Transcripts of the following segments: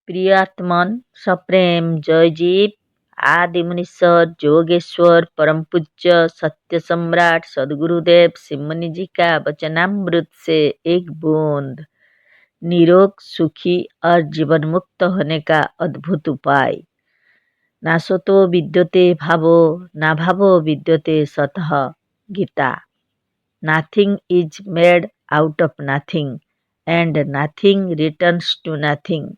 प्रियात्मन सप्रेम जयजीव आदि मुनीश्वर जोगेश्वर परम पूज्य सत्य सम्राट सदगुरुदेव सिमनी जी का वचनामृत से एक बूंद निरोग सुखी और जीवन मुक्त होने का अद्भुत उपाय। नासतो विद्यते भावो ना भावो विद्यते सतः। गीता। Nothing is made out of nothing and nothing returns to nothing.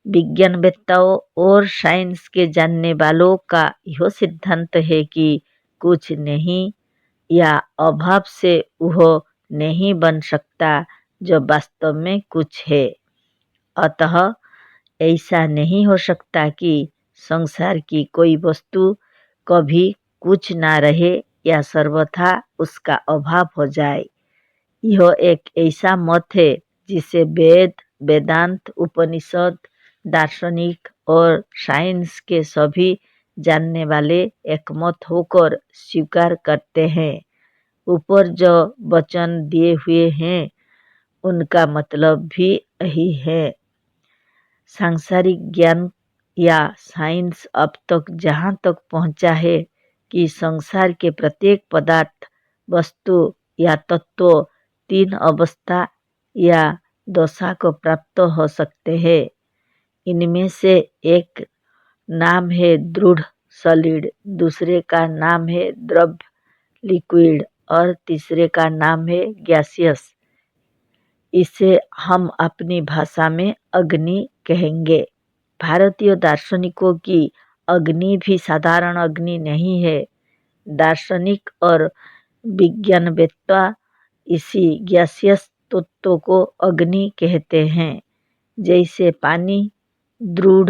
विज्ञानवेत्ताओं और साइंस के जानने वालों का यह सिद्धांत है कि कुछ नहीं या अभाव से वह नहीं बन सकता जो वास्तव में कुछ है। अतः ऐसा नहीं हो सकता कि संसार की कोई वस्तु कभी कुछ ना रहे या सर्वथा उसका अभाव हो जाए। यह एक ऐसा मत है जिसे वेद, वेदांत, उपनिषद, दार्शनिक और साइंस के सभी जानने वाले एकमत होकर स्वीकार करते हैं। ऊपर जो वचन दिए हुए हैं उनका मतलब भी यही है। सांसारिक ज्ञान या साइंस अब तक जहाँ तक पहुँचा है कि संसार के प्रत्येक पदार्थ, वस्तु या तत्व तीन अवस्था या दशा को प्राप्त हो सकते हैं। इनमें से एक नाम है दृढ़ सॉलिड, दूसरे का नाम है द्रव्य लिक्विड और तीसरे का नाम है गैसियस। इसे हम अपनी भाषा में अग्नि कहेंगे। भारतीय दार्शनिकों की अग्नि भी साधारण अग्नि नहीं है। दार्शनिक और विज्ञानवेत्ता इसी गैसियस तत्व को अग्नि कहते हैं। जैसे पानी, दृढ़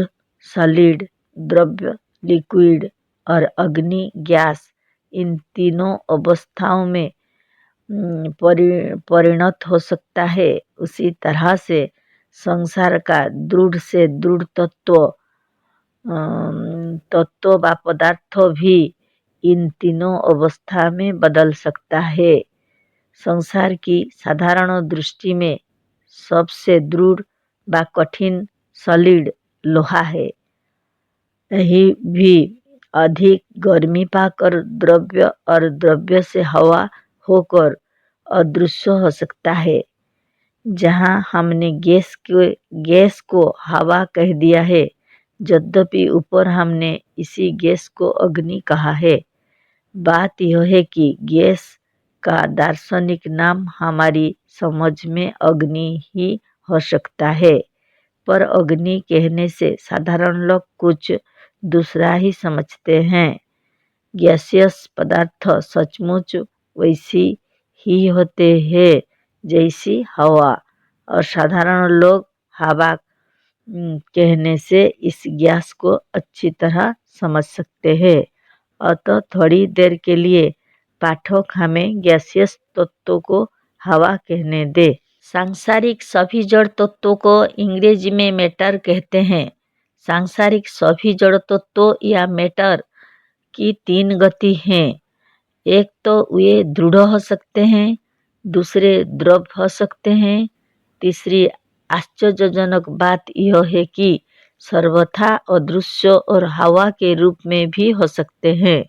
सॉलिड, द्रव्य लिक्विड और अग्नि गैस, इन तीनों अवस्थाओं में परिणत हो सकता है, उसी तरह से संसार का दृढ़ से दृढ़ तत्व व पदार्थ भी इन तीनों अवस्था में बदल सकता है। संसार की साधारण दृष्टि में सबसे दृढ़ व कठिन सॉलिड लोहा है। यही भी अधिक गर्मी पाकर द्रव्य और द्रव्य से हवा होकर अदृश्य हो सकता है। जहाँ हमने गैस को हवा कह दिया है, यद्यपि ऊपर हमने इसी गैस को अग्नि कहा है। बात यह है कि गैस का दार्शनिक नाम हमारी समझ में अग्नि ही हो सकता है, पर अग्नि कहने से साधारण लोग कुछ दूसरा ही समझते हैं। गैसियस पदार्थ सचमुच वैसी ही होते हैं जैसी हवा, और साधारण लोग हवा कहने से इस गैस को अच्छी तरह समझ सकते हैं। अतः थोड़ी देर के लिए पाठक हमें गैसियस तत्वों को हवा कहने दे। सांसारिक सभी जड़ तत्वों को अंग्रेजी में मैटर कहते हैं। सांसारिक सभी जड़ तत्व या मैटर की तीन गति हैं। एक तो वे दृढ़ हो सकते हैं, दूसरे द्रव हो सकते हैं, तीसरी आश्चर्यजनक बात यह है कि सर्वथा अदृश्य और हवा के रूप में भी हो सकते हैं।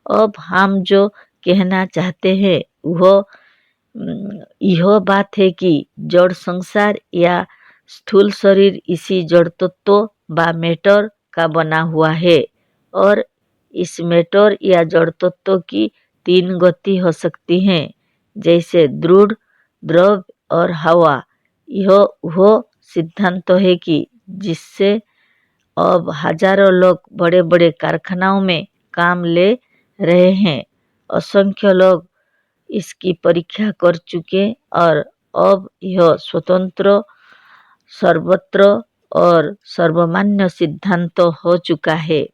अब हम जो कहना चाहते हैं वह यह बात है कि जड़ संसार या स्थूल शरीर इसी जड़ तत्व व मैटर का बना हुआ है, और इस मैटर या जड़ तत्व की तीन गति हो सकती हैं, जैसे दृढ़, द्रव और हवा। यह वह सिद्धांत है कि जिससे अब हजारों लोग बड़े बड़े कारखानाओं में काम ले रहे हैं। असंख्य लोग इसकी परीक्षा कर चुके और अब यह स्वतंत्र, सर्वत्र और सर्वमान्य सिद्धांत हो चुका है।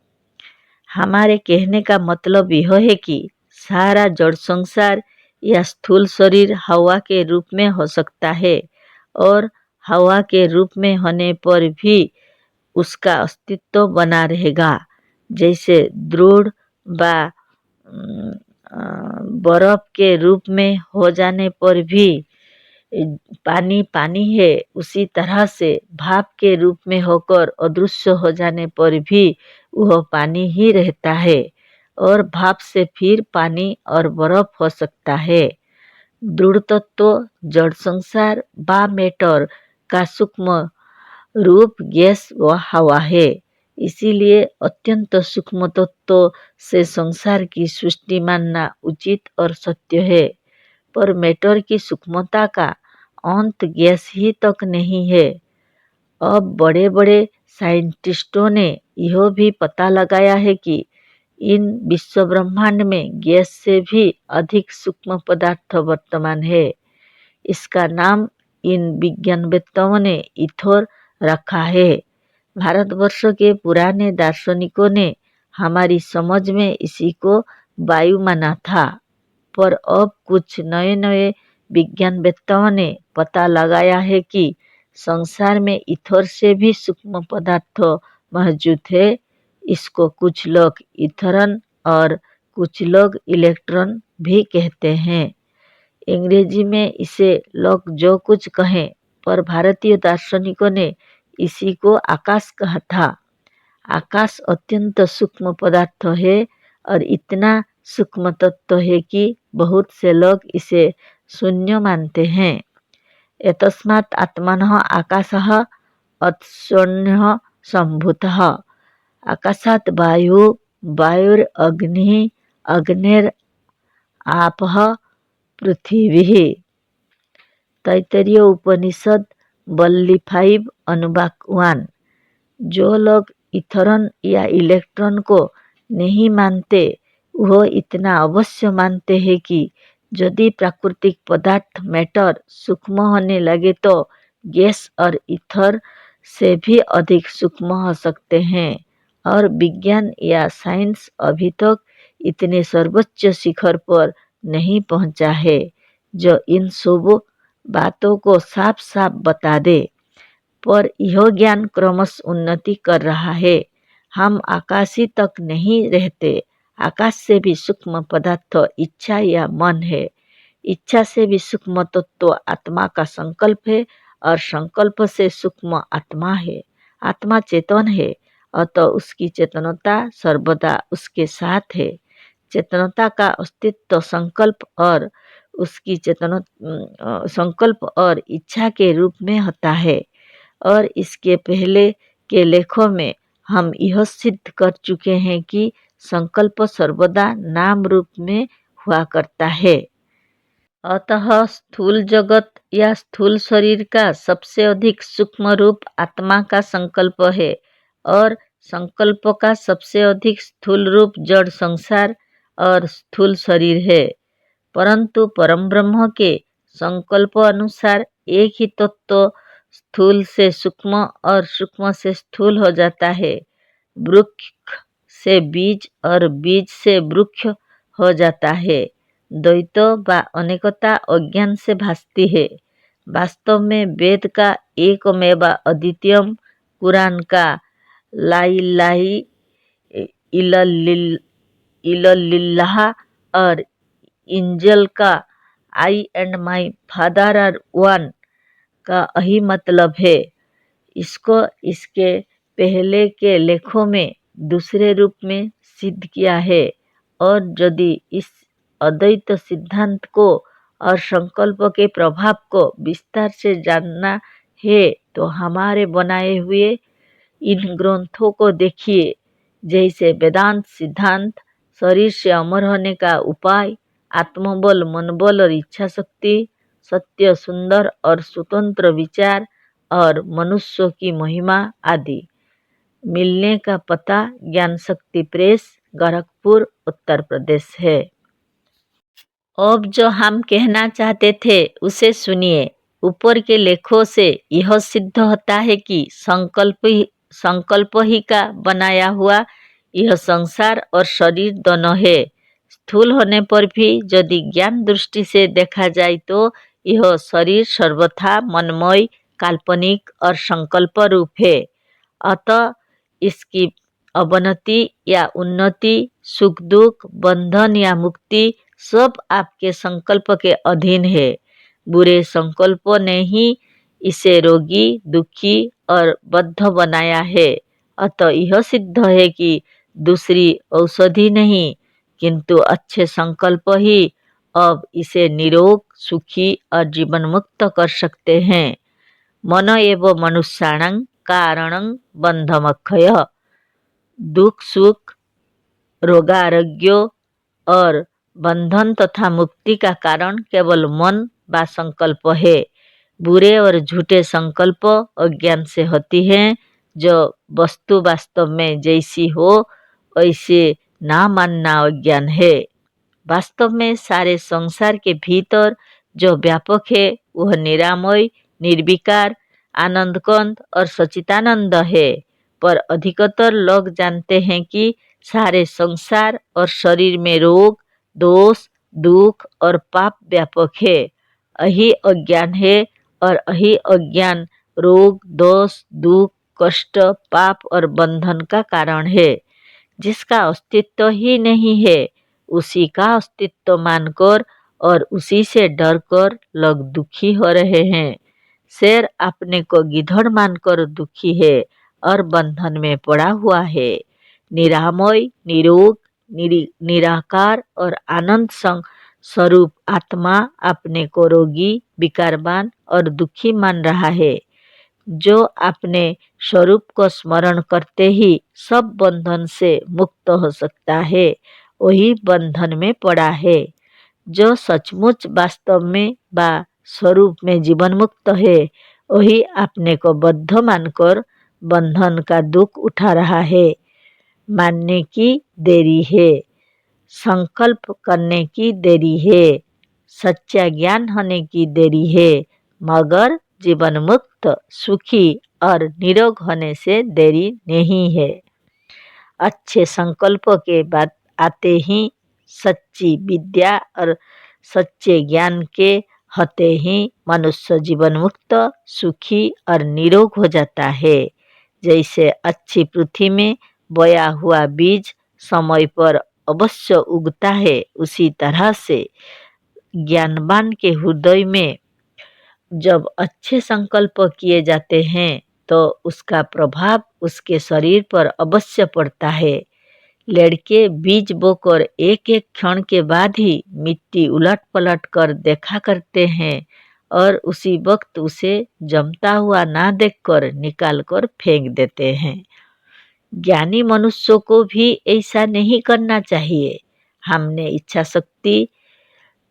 हमारे कहने का मतलब यह है कि सारा जड़ संसार या स्थूल शरीर हवा के रूप में हो सकता है, और हवा के रूप में होने पर भी उसका अस्तित्व बना रहेगा। जैसे दृढ़ व बर्फ के रूप में हो जाने पर भी पानी पानी है, उसी तरह से भाप के रूप में होकर अदृश्य हो जाने पर भी वह पानी ही रहता है और भाप से फिर पानी और बर्फ हो सकता है। दृढ़ तत्व जड़ संसार बा मैटर का सूक्ष्म रूप गैस व हवा है। इसीलिए अत्यंत सूक्ष्म तत्व से संसार की सृष्टि मानना उचित और सत्य है। पर मैटर की सूक्ष्मता का अंत गैस ही तक नहीं है। अब बड़े बड़े साइंटिस्टों ने यह भी पता लगाया है कि इन विश्व ब्रह्मांड में गैस से भी अधिक सूक्ष्म पदार्थ वर्तमान है। इसका नाम इन विज्ञानवेत्ताओं ने ईथर रखा है। भारतवर्ष के पुराने दार्शनिकों ने हमारी समझ में इसी को वायु माना था, पर अब कुछ नए नए विज्ञानवेत्ताओं ने पता लगाया है कि संसार में ईथर से भी सूक्ष्म पदार्थ मौजूद है। इसको कुछ लोग ईथरन और कुछ लोग इलेक्ट्रॉन भी कहते हैं। अंग्रेजी में इसे लोग जो कुछ कहें, पर भारतीय दार्शनिकों ने इसी को आकाश कहा था। आकाश अत्यंत सूक्ष्म पदार्थ है और इतना सूक्ष्म तत्व है कि बहुत से लोग इसे शून्य मानते हैं। एतस्मात् आत्मनः आकाशः अशून्यः सम्भूतः। आकाशात् वायु, वायुरग्निः, अग्निरापः, पृथिवी। तैत्तरीय उपनिषद वल्ली 5 अनुवाक 1। जो लोग ईथरन या इलेक्ट्रॉन को नहीं मानते, वह इतना अवश्य मानते हैं कि यदि प्राकृतिक पदार्थ मैटर सूक्ष्म होने लगे तो गैस और ईथर से भी अधिक सूक्ष्म हो सकते हैं। और विज्ञान या साइंस अभी तक इतने सर्वोच्च शिखर पर नहीं पहुंचा है जो इन सब बातों को साफ साफ बता दे। पर यह ज्ञान क्रमश उन्नति कर रहा है। हम आकाशी तक नहीं रहते। आकाश से भी सूक्ष्म पदार्थ इच्छा या मन है। इच्छा से भी सूक्ष्म तत्व आत्मा का संकल्प है और संकल्प से सूक्ष्म आत्मा है। आत्मा चेतन है, अतः उसकी चेतनता सर्वदा उसके साथ है। चेतनता का अस्तित्व संकल्प और उसकी संकल्प और इच्छा के रूप में होता है। और इसके पहले के लेखों में हम यह सिद्ध कर चुके हैं कि संकल्प सर्वदा नाम रूप में हुआ करता है। अतः स्थूल जगत या स्थूल शरीर का सबसे अधिक सूक्ष्म रूप आत्मा का संकल्प है और संकल्प का सबसे अधिक स्थूल रूप जड़ संसार और स्थूल शरीर है। परंतु परम ब्रह्म के संकल्प अनुसार एक ही तत्व स्थूल से सूक्ष्म और सूक्ष्म से स्थूल हो जाता है। वृक्ष से बीज और बीज से वृक्ष हो जाता है। द्वैत व अनेकता अज्ञान से भासती है। वास्तव में वेद का एकमेव अद्वितीयम, कुरान का ला इलाहा इल्लल्लाह और इंजल का I and my father are one का यही मतलब है। इसको इसके पहले के लेखों में दूसरे रूप में सिद्ध किया है। और यदि इस अद्वैत सिद्धांत को और संकल्प के प्रभाव को विस्तार से जानना है तो हमारे बनाए हुए इन ग्रंथों को देखिए, जैसे वेदांत सिद्धांत, शरीर से अमर होने का उपाय, आत्मबल, मनबल और इच्छा शक्ति, सत्य, सुंदर और स्वतंत्र विचार और मनुष्य की महिमा आदि। मिलने का पता ज्ञान शक्ति प्रेस, गोरखपुर, उत्तर प्रदेश है। अब जो हम कहना चाहते थे उसे सुनिए। ऊपर के लेखों से यह सिद्ध होता है कि संकल्प ही का बनाया हुआ यह संसार और शरीर दोनों है। स्थूल होने पर भी यदि ज्ञान दृष्टि से देखा जाए तो यह शरीर सर्वथा मनमय, काल्पनिक और संकल्प रूप है। अतः इसकी अवनति या उन्नति, सुख दुख, बंधन या मुक्ति सब आपके संकल्प के अधीन है। बुरे संकल्पों ने ही इसे रोगी, दुखी और बद्ध बनाया है। अतः यह सिद्ध है कि दूसरी औषधि नहीं, किंतु अच्छे संकल्प ही अब इसे निरोग, सुखी और जीवन मुक्त कर सकते हैं। मन एव मनुष्याणां कारणं बंधमक्षय। दुख सुख, रोगारोग्य और बंधन तथा मुक्ति का कारण केवल मन व संकल्प है। बुरे और झूठे संकल्प अज्ञान से होती हैं, जो वस्तु वास्तव में जैसी हो वैसे ना मानना अज्ञान है। वास्तव में सारे संसार के भीतर जो व्यापक है वह निरामय, निर्विकार, आनंदकंद और सच्चिदानंद है। पर अधिकतर लोग जानते हैं कि सारे संसार और शरीर में रोग, दोष, दुख और पाप व्यापक है। यही अज्ञान है और यही अज्ञान रोग, दोष, दुख, कष्ट, पाप और बंधन का कारण है। जिसका अस्तित्व ही नहीं है, उसी का अस्तित्व मानकर और उसी से डरकर लोग दुखी हो रहे हैं। शेर अपने को गिद्धड़ मानकर दुखी है और बंधन में पड़ा हुआ है। निरामय, निरोग, निराकार और आनंद स्वरूप आत्मा अपने को रोगी, विकारवान और दुखी मान रहा है। जो अपने स्वरूप को स्मरण करते ही सब बंधन से मुक्त हो सकता है, वही बंधन में पड़ा है। जो सचमुच वास्तव में व स्वरूप में जीवन मुक्त है, वही अपने को बद्ध मानकर बंधन का दुख उठा रहा है। मानने की देरी है, संकल्प करने की देरी है, सच्चा ज्ञान होने की देरी है, मगर जीवन मुक्त, सुखी और निरोग होने से देरी नहीं है। अच्छे संकल्पों के बाद आते ही सच्ची विद्या और सच्चे ज्ञान के होते ही मनुष्य जीवन मुक्त, सुखी और निरोग हो जाता है। जैसे अच्छी पृथ्वी में बोया हुआ बीज समय पर अवश्य उगता है, उसी तरह से ज्ञानवान के हृदय में जब अच्छे संकल्प किए जाते हैं तो उसका प्रभाव उसके शरीर पर अवश्य पड़ता है। लड़के बीज बोकर एक एक क्षण के बाद ही मिट्टी उलट पलट कर देखा करते हैं और उसी वक्त उसे जमता हुआ ना देखकर निकाल कर फेंक देते हैं। ज्ञानी मनुष्यों को भी ऐसा नहीं करना चाहिए। हमने इच्छा शक्ति,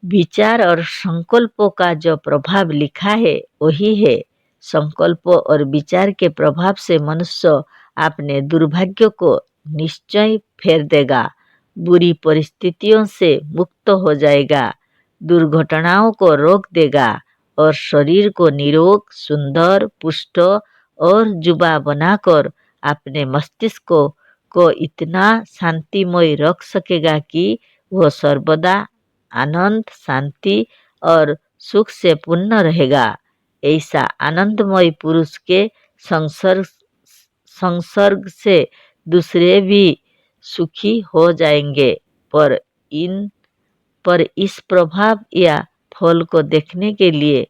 विचार और संकल्पों का जो प्रभाव लिखा है वही है। संकल्प और विचार के प्रभाव से मनुष्य अपने दुर्भाग्य को निश्चय फेर देगा, बुरी परिस्थितियों से मुक्त हो जाएगा, दुर्घटनाओं को रोक देगा और शरीर को निरोग, सुंदर, पुष्ट और जुबा बनाकर अपने मस्तिष्क को इतना शांतिमय रख सकेगा कि वह सर्वदा आनंद, शांति और सुख से पूर्ण रहेगा। ऐसा आनंदमय पुरुष के संसर्ग से दूसरे भी सुखी हो जाएंगे। पर इस प्रभाव या फल को देखने के लिए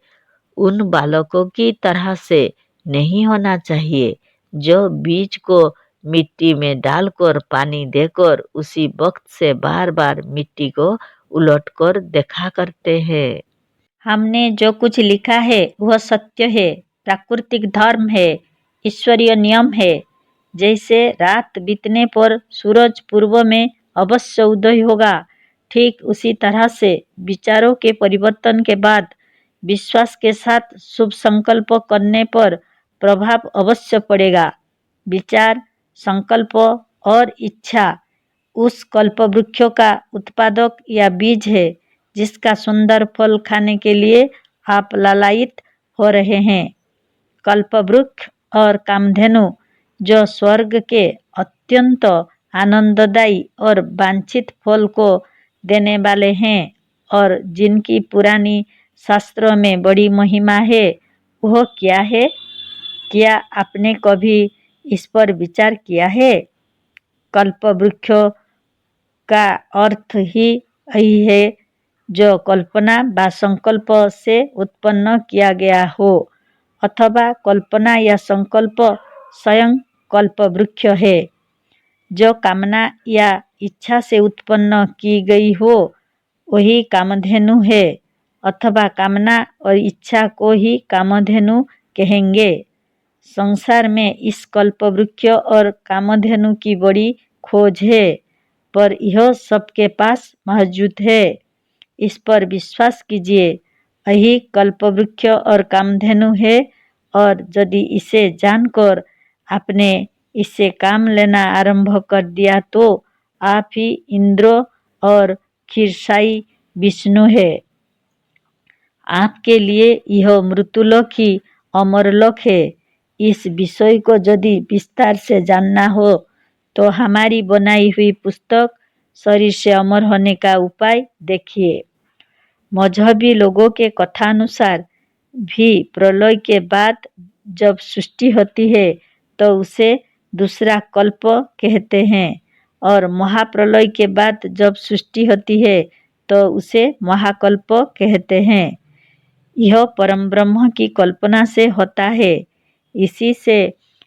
उन बालकों की तरह से नहीं होना चाहिए जो बीज को मिट्टी में डालकर पानी देकर उसी वक्त से बार बार मिट्टी को उलटकर देखा करते हैं। हमने जो कुछ लिखा है वह सत्य है, प्राकृतिक धर्म है, ईश्वरीय नियम है। जैसे रात बीतने पर सूरज पूर्व में अवश्य उदय होगा, ठीक उसी तरह से विचारों के परिवर्तन के बाद विश्वास के साथ शुभ संकल्प करने पर प्रभाव अवश्य पड़ेगा। विचार, संकल्प और इच्छा उस कल्पवृक्षों का उत्पादक या बीज है जिसका सुंदर फल खाने के लिए आप लालायित हो रहे हैं। कल्पवृक्ष और कामधेनु जो स्वर्ग के अत्यंत आनंददायी और वांछित फल को देने वाले हैं और जिनकी पुरानी शास्त्रों में बड़ी महिमा है, वह क्या है? क्या आपने कभी इस पर विचार किया है? कल्पवृक्ष का अर्थ ही यही है जो कल्पना व संकल्प से उत्पन्न किया गया हो, अथवा कल्पना या संकल्प स्वयं कल्पवृक्ष है। जो कामना या इच्छा से उत्पन्न की गई हो वही कामधेनु है, अथवा कामना और इच्छा को ही कामधेनु कहेंगे। संसार में इस कल्पवृक्ष और कामधेनु की बड़ी खोज है, पर यह सबके पास मौजूद है। इस पर विश्वास कीजिए, यही कल्पवृक्ष और कामधेनु है, और यदि इसे जानकर आपने इससे काम लेना आरंभ कर दिया तो आप ही इंद्र और क्षीरसाई विष्णु है। आपके लिए यह मृत्युलोक ही अमरलोक है। इस विषय को यदि विस्तार से जानना हो तो हमारी बनाई हुई पुस्तक शरीर से अमर होने का उपाय देखिए। मजहबी लोगों के कथानुसार भी प्रलय के बाद जब सृष्टि होती है तो उसे दूसरा कल्प कहते हैं, और महाप्रलय के बाद जब सृष्टि होती है तो उसे महाकल्प कहते हैं। यह परम ब्रह्म की कल्पना से होता है, इसी से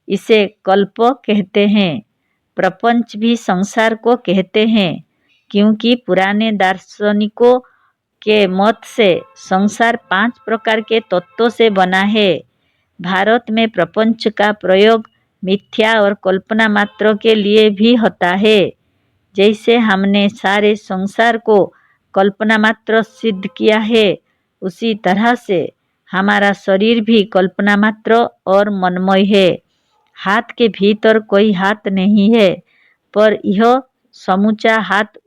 इसे कल्प कहते हैं। प्रपंच भी संसार को कहते हैं, क्योंकि पुराने दार्शनिकों के मत से संसार 5 प्रकार के तत्वों से बना है। भारत में प्रपंच का प्रयोग मिथ्या और कल्पना मात्र के लिए भी होता है। जैसे हमने सारे संसार को कल्पना मात्र सिद्ध किया है, उसी तरह से हमारा शरीर भी कल्पना मात्र और मनमय है। हाथ के भीतर कोई हाथ नहीं है, पर यह समूचा हाथ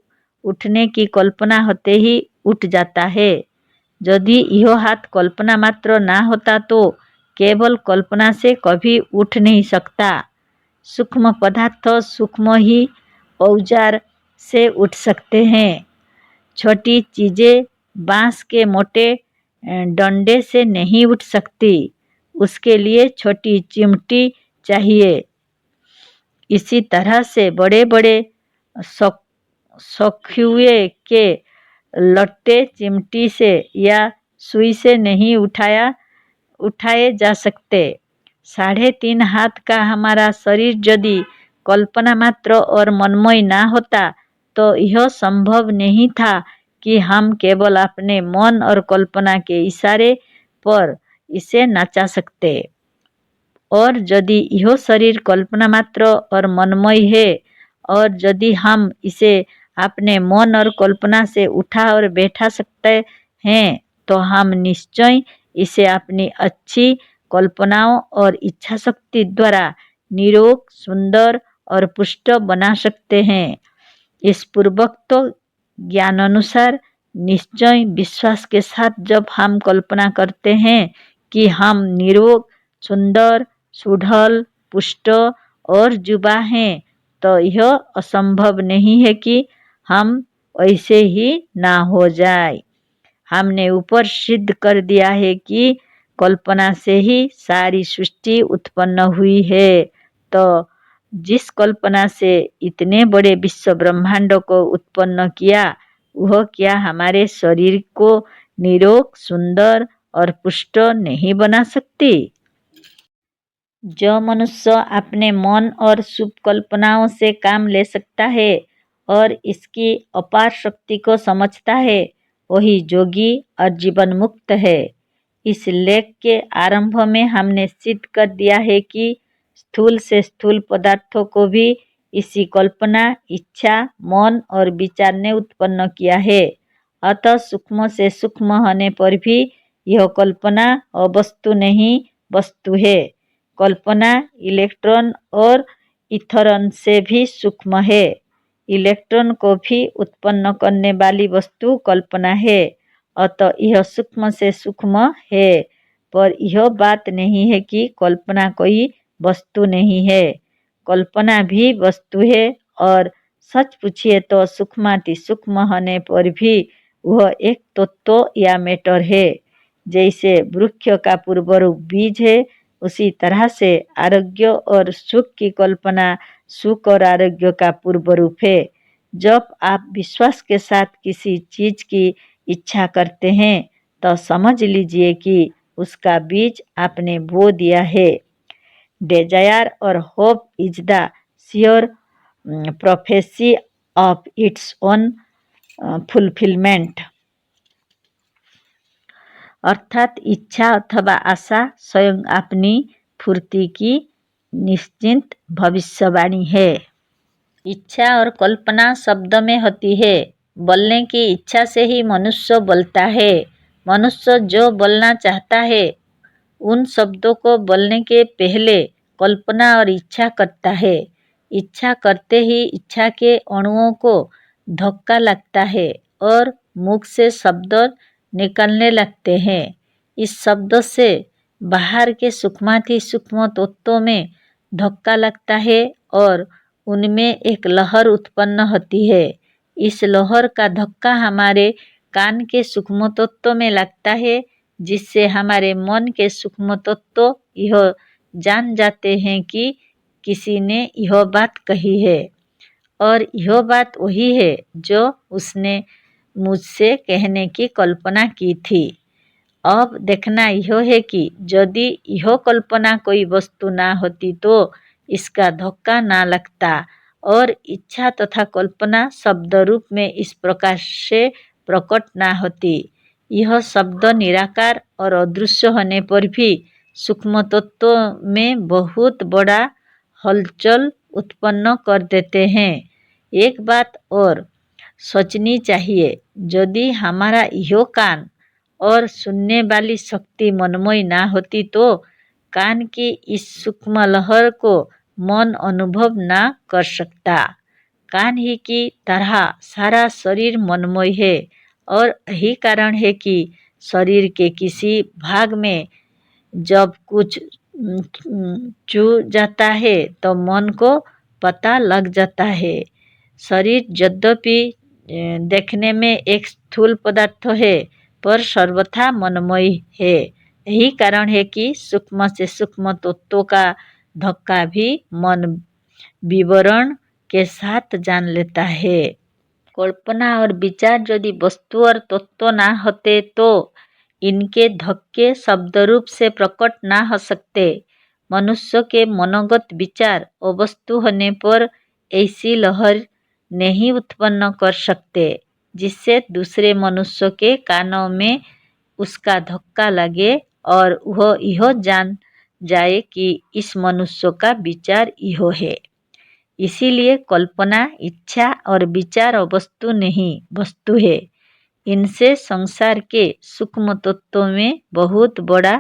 उठने की कल्पना होते ही उठ जाता है। यदि यह हाथ कल्पना मात्र ना होता तो केवल कल्पना से कभी उठ नहीं सकता। सूक्ष्म पदार्थ सूक्ष्म ही औजार से उठ सकते हैं। छोटी चीजें बांस के मोटे डंडे से नहीं उठ सकती, उसके लिए छोटी चिमटी चाहिए। इसी तरह से बड़े बड़े सखुए के लट्टे चिमटी से या सुई से नहीं उठाए जा सकते। 3.5 हाथ का हमारा शरीर यदि कल्पना मात्र और मनमय ना होता तो यह संभव नहीं था कि हम केवल अपने मन और कल्पना के इशारे पर इसे नचा सकते। और यदि यह शरीर कल्पना मात्र और मनमय है, और यदि हम इसे अपने मन और कल्पना से उठा और बैठा सकते हैं, तो हम निश्चय इसे अपनी अच्छी कल्पनाओं और इच्छा शक्ति द्वारा निरोग, सुंदर और पुष्ट बना सकते हैं। इस पूर्वोक्त ज्ञानानुसार निश्चय विश्वास के साथ जब हम कल्पना करते हैं कि हम निरोग, सुंदर, सुढल, पुष्ट और जुबा हैं, तो यह असंभव नहीं है कि हम ऐसे ही ना हो जाए। हमने ऊपर सिद्ध कर दिया है कि कल्पना से ही सारी सृष्टि उत्पन्न हुई है, तो जिस कल्पना से इतने बड़े विश्व ब्रह्मांड को उत्पन्न किया, वह क्या हमारे शरीर को निरोग, सुंदर और पुष्ट नहीं बना सकती? जो मनुष्य अपने मन और शुभ कल्पनाओं से काम ले सकता है और इसकी अपार शक्ति को समझता है, वही योगी और जीवन मुक्त है। इस लेख के आरंभ में हमने सिद्ध कर दिया है कि स्थूल से स्थूल पदार्थों को भी इसी कल्पना, इच्छा, मन और विचार ने उत्पन्न किया है। अतः सूक्ष्म से सूक्ष्म होने पर भी यह कल्पना अवस्तु नहीं, वस्तु है। कल्पना इलेक्ट्रॉन और इथरन से भी सूक्ष्म है। इलेक्ट्रॉन को भी उत्पन्न करने वाली वस्तु कल्पना है, अतः यह सूक्ष्म से सूक्ष्म है। पर यह बात नहीं है कि कल्पना कोई वस्तु नहीं है। कल्पना भी वस्तु है, और सच पूछिए तो सूक्ष्माति सूक्ष्म होने पर भी वह एक तत्व या मैटर है। जैसे वृक्ष का पूर्व रूप बीज है, उसी तरह से आरोग्य और सुख की कल्पना सुख और आरोग्य का पूर्व रूप है। जब आप विश्वास के साथ किसी चीज की इच्छा करते हैं तो समझ लीजिए कि उसका बीज आपने बो दिया है। Desire or hope is the sure prophecy of its own fulfillment. अर्थात इच्छा अथवा आशा स्वयं अपनी पूर्ति की निश्चित भविष्यवाणी है। इच्छा और कल्पना शब्द में होती है। बोलने की इच्छा से ही मनुष्य बोलता है। मनुष्य जो बोलना चाहता है उन शब्दों को बोलने के पहले कल्पना और इच्छा करता है। इच्छा करते ही इच्छा के अणुओं को धक्का लगता है और मुख से शब्द निकलने लगते हैं। इस शब्द से बाहर के सूक्ष्माति सूक्ष्म तत्वों में धक्का लगता है और उनमें एक लहर उत्पन्न होती है। इस लहर का धक्का हमारे कान के सूक्ष्म तत्वों में लगता है, जिससे हमारे मन के सूक्ष्म तत्व यह जान जाते हैं कि किसी ने यह बात कही है और यह बात वही है जो उसने मुझसे कहने की कल्पना की थी। अब देखना यह है कि यदि यह कल्पना कोई वस्तु ना होती तो इसका धक्का ना लगता और इच्छा तथा कल्पना शब्द रूप में इस प्रकार से प्रकट ना होती। यह शब्द निराकार और अदृश्य होने पर भी सूक्ष्म तत्व में बहुत बड़ा हलचल उत्पन्न कर देते हैं। एक बात और सोचनी चाहिए, यदि हमारा यह कान और सुनने वाली शक्ति मनमय ना होती तो कान की इस सूक्ष्म लहर को मन अनुभव ना कर सकता। कान ही की तरह सारा शरीर मनमय है और यही कारण है कि शरीर के किसी भाग में जब कुछ चू जाता है तो मन को पता लग जाता है। शरीर यद्यपि देखने में एक स्थूल पदार्थ है पर सर्वथा मनमय है। यही कारण है कि सूक्ष्म से सूक्ष्म तत्वों का धक्का भी मन विवरण के साथ जान लेता है। कल्पना और विचार यदि वस्तु और तत्व ना होते तो इनके धक्के शब्द रूप से प्रकट ना हो सकते। मनुष्य के मनोगत विचार अवस्तु होने पर ऐसी लहर नहीं उत्पन्न कर सकते जिससे दूसरे मनुष्य के कानों में उसका धक्का लगे और वह यह जान जाए कि इस मनुष्य का विचार यह है। इसीलिए कल्पना, इच्छा और विचार वस्तु नहीं वस्तु है। इनसे संसार के सूक्ष्म तत्वों में बहुत बड़ा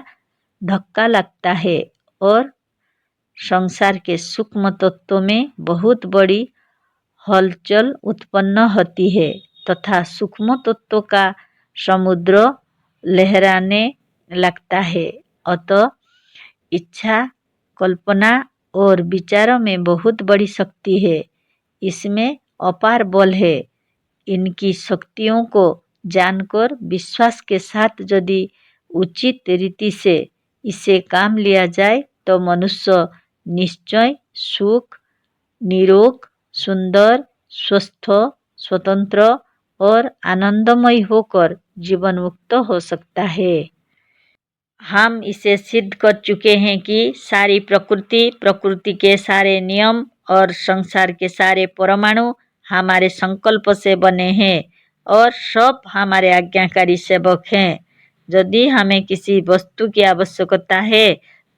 धक्का लगता है और संसार के सूक्ष्म तत्वों में बहुत बड़ी हलचल उत्पन्न होती है तथा सूक्ष्म तत्वों का समुद्र लहराने लगता है। अतः इच्छा, कल्पना और विचारों में बहुत बड़ी शक्ति है। इसमें अपार बल है। इनकी शक्तियों को जानकर विश्वास के साथ यदि उचित रीति से इसे काम लिया जाए तो मनुष्य निश्चय सुख, निरोग, सुंदर, स्वस्थ, स्वतंत्र और आनंदमय होकर जीवन मुक्त हो सकता है। हम इसे सिद्ध कर चुके हैं कि सारी प्रकृति, प्रकृति के सारे नियम और संसार के सारे परमाणु हमारे संकल्प से बने हैं और सब हमारे आज्ञाकारी सेवक हैं। यदि हमें किसी वस्तु की आवश्यकता है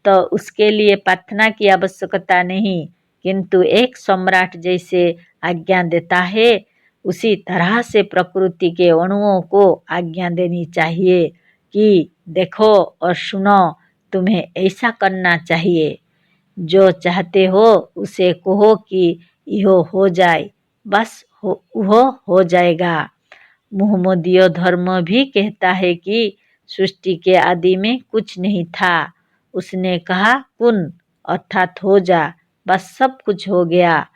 तो उसके लिए प्रार्थना की आवश्यकता नहीं, किंतु एक सम्राट जैसे आज्ञा देता है उसी तरह से प्रकृति के अणुओं को आज्ञा देनी चाहिए कि देखो और सुनो, तुम्हें ऐसा करना चाहिए। जो चाहते हो उसे कहो कि यह हो जाए, बस वह हो जाएगा। मुहम्मदीय धर्म भी कहता है कि सृष्टि के आदि में कुछ नहीं था, उसने कहा कुन अर्थात हो जा, बस सब कुछ हो गया।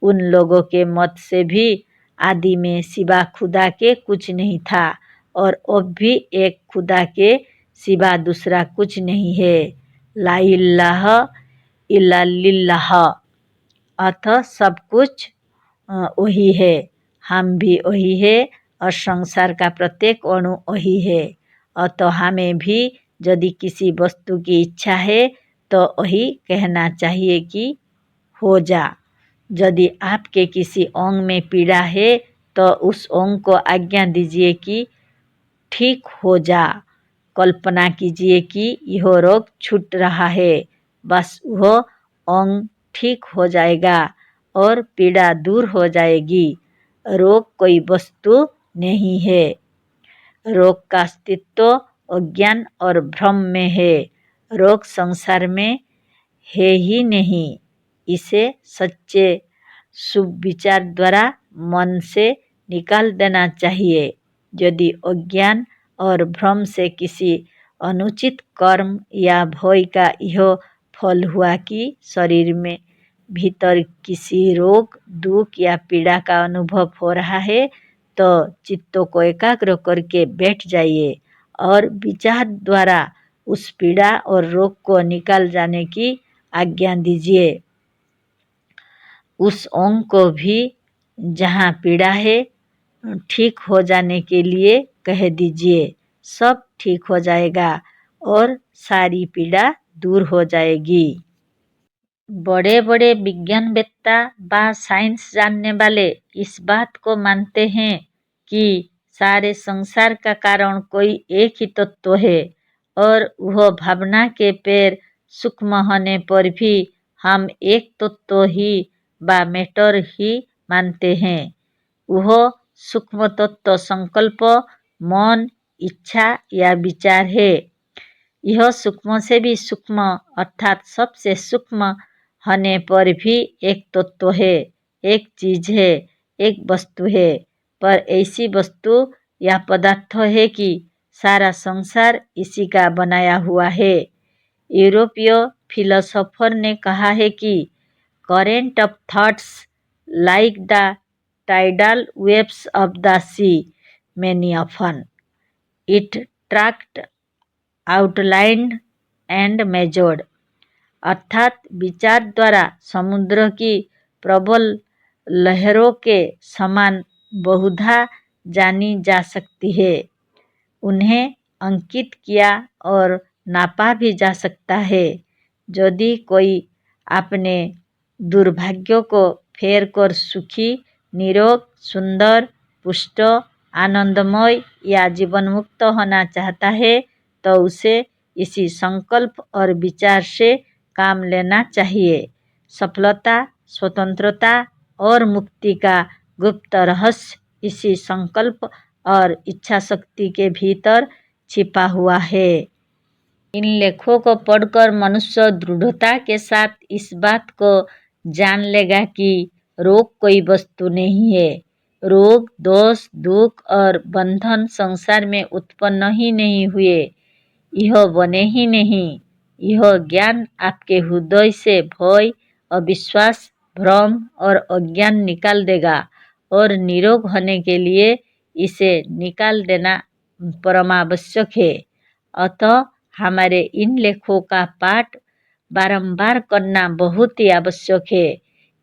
उन लोगों के मत से भी आदि में सिवा खुदा के कुछ नहीं था और अब भी एक खुदा के सिवा दूसरा कुछ नहीं है। ला इलाहा इल्लल्लाह, अतः सब कुछ वही है, हम भी वही है और संसार का प्रत्येक अणु वही है। अतः हमें भी यदि किसी वस्तु की इच्छा है तो वही कहना चाहिए कि हो जा। यदि आपके किसी अंग में पीड़ा है तो उस अंग को आज्ञा दीजिए कि ठीक हो जा। कल्पना कीजिए कि यह रोग छूट रहा है, बस वह अंग ठीक हो जाएगा और पीड़ा दूर हो जाएगी। रोग कोई वस्तु नहीं है। रोग का अस्तित्व अज्ञान और भ्रम में है। रोग संसार में है ही नहीं। इसे सच्चे शुभ विचार द्वारा मन से निकाल देना चाहिए। यदि अज्ञान और भ्रम से किसी अनुचित कर्म या भय का यह फल हुआ कि शरीर में भीतर किसी रोग, दुख या पीड़ा का अनुभव हो रहा है, तो चित्त को एकाग्र करके बैठ जाइए और विचार द्वारा उस पीड़ा और रोग को निकाल जाने की आज्ञा दीजिए। उस अंग को भी जहाँ पीड़ा है ठीक हो जाने के लिए कह दीजिए। सब ठीक हो जाएगा और सारी पीड़ा दूर हो जाएगी। बड़े बड़े विज्ञानवेत्ता व साइंस जानने वाले इस बात को मानते हैं कि सारे संसार का कारण कोई एक ही तत्व है और वह भावना के पैर सूक्ष्म होने पर भी हम एक तत्व ही व मैटर ही मानते हैं। वह सूक्ष्म तत्व संकल्प, मन, इच्छा या विचार है। यह सूक्ष्म से भी सूक्ष्म अर्थात सबसे सूक्ष्म होने पर भी एक तत्व है, एक चीज है, एक वस्तु है। पर ऐसी वस्तु या पदार्थ है कि सारा संसार इसी का बनाया हुआ है। यूरोपीय फिलोसोफर ने कहा है कि current of thoughts like the tidal waves of the sea, many often it tract, outlined and measured. अर्थात विचार द्वारा समुद्र की प्रबल लहरों के समान बहुधा जानी जा सकती है। उन्हें अंकित किया और नापा भी जा सकता है। यदि कोई अपने दुर्भाग्यों को फेर कर सुखी, निरोग, सुंदर, पुष्ट, आनंदमय या जीवन मुक्त होना चाहता है तो उसे इसी संकल्प और विचार से काम लेना चाहिए। सफलता, स्वतंत्रता और मुक्ति का गुप्त रहस्य इसी संकल्प और इच्छा शक्ति के भीतर छिपा हुआ है। इन लेखों को पढ़कर मनुष्य दृढ़ता के साथ इस बात को जान लेगा कि रोग कोई वस्तु नहीं है। रोग, दोष, दुख और बंधन संसार में उत्पन्न ही नहीं हुए, यह बने ही नहीं। यह ज्ञान आपके हृदय से भय, अविश्वास, भ्रम और अज्ञान निकाल देगा और निरोग होने के लिए इसे निकाल देना परमावश्यक है। अतः हमारे इन लेखों का पाठ बारंबार करना बहुत ही आवश्यक है।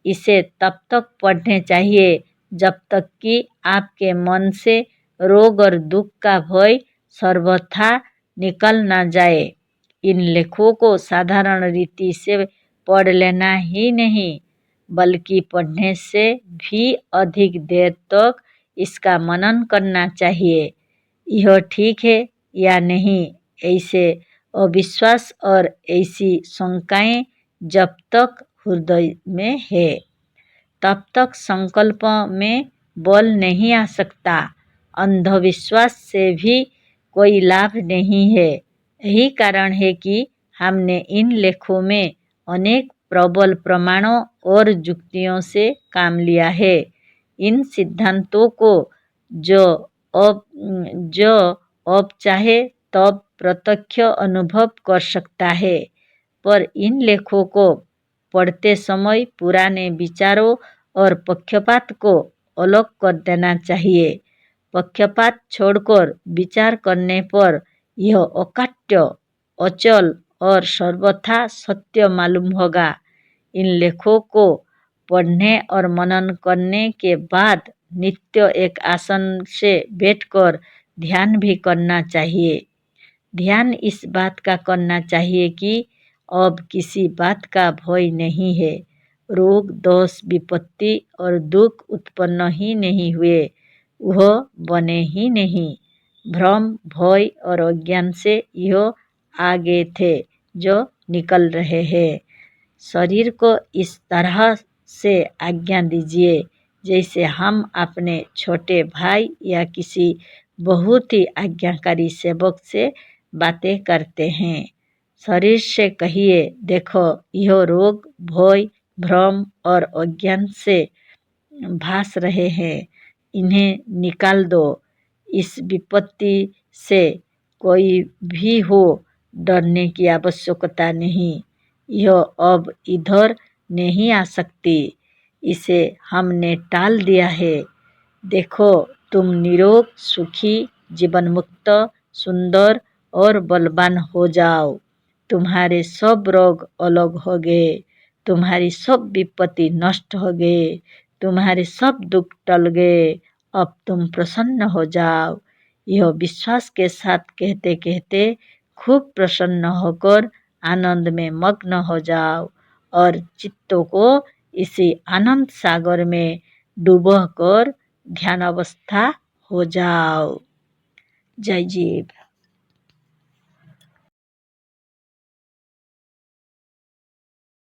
इसे तब तक पढ़ने चाहिए जब तक कि आपके मन से रोग और दुख का भय सर्वथा निकल ना जाए। इन लेखों को साधारण रीति से पढ़ लेना ही नहीं, बल्कि पढ़ने से भी अधिक देर तक इसका मनन करना चाहिए। यह ठीक है या नहीं, ऐसे अविश्वास और ऐसी शंकाएं जब तक हृदय में है, तब तक संकल्प में बल नहीं आ सकता। अंधविश्वास से भी कोई लाभ नहीं है। यही कारण है कि हमने इन लेखों में अनेक प्रबल प्रमाणों और युक्तियों से काम लिया है। इन सिद्धांतों को जो अब चाहे तब प्रत्यक्ष अनुभव कर सकता है, पर इन लेखों को पढ़ते समय पुराने विचारों और पक्षपात को अलग कर देना चाहिए। पक्षपात छोड़कर विचार करने पर यह अकाट्य, अचल और सर्वथा सत्य मालूम होगा। इन लेखों को पढ़ने और मनन करने के बाद नित्य एक आसन से बैठकर ध्यान भी करना चाहिए। ध्यान इस बात का करना चाहिए कि अब किसी बात का भय नहीं है। रोग दोष विपत्ति और दुख उत्पन्न ही नहीं हुए, वह बने ही नहीं। भ्रम भय और अज्ञान से यह आगे थे जो निकल रहे हैं। शरीर को इस तरह से आज्ञा दीजिए जैसे हम अपने छोटे भाई या किसी बहुत ही आज्ञाकारी सेवक से बातें करते हैं। शरीर से कहिए, देखो यह रोग भय भ्रम और अज्ञान से भास रहे हैं, इन्हें निकाल दो। इस विपत्ति से कोई भी हो डरने की आवश्यकता नहीं। यह अब इधर नहीं आ सकती, इसे हमने टाल दिया है। देखो तुम निरोग सुखी जीवन मुक्त सुंदर और बलवान हो जाओ। तुम्हारे सब रोग अलग हो गए, तुम्हारी सब विपत्ति नष्ट हो गए, तुम्हारे सब दुख टल गए। अब तुम प्रसन्न हो जाओ। यह विश्वास के साथ कहते कहते खूब प्रसन्न होकर आनंद में मग्न हो जाओ और चित्त को इसी आनंद सागर में डूबह कर ध्यान अवस्था हो जाओ। जय जीव।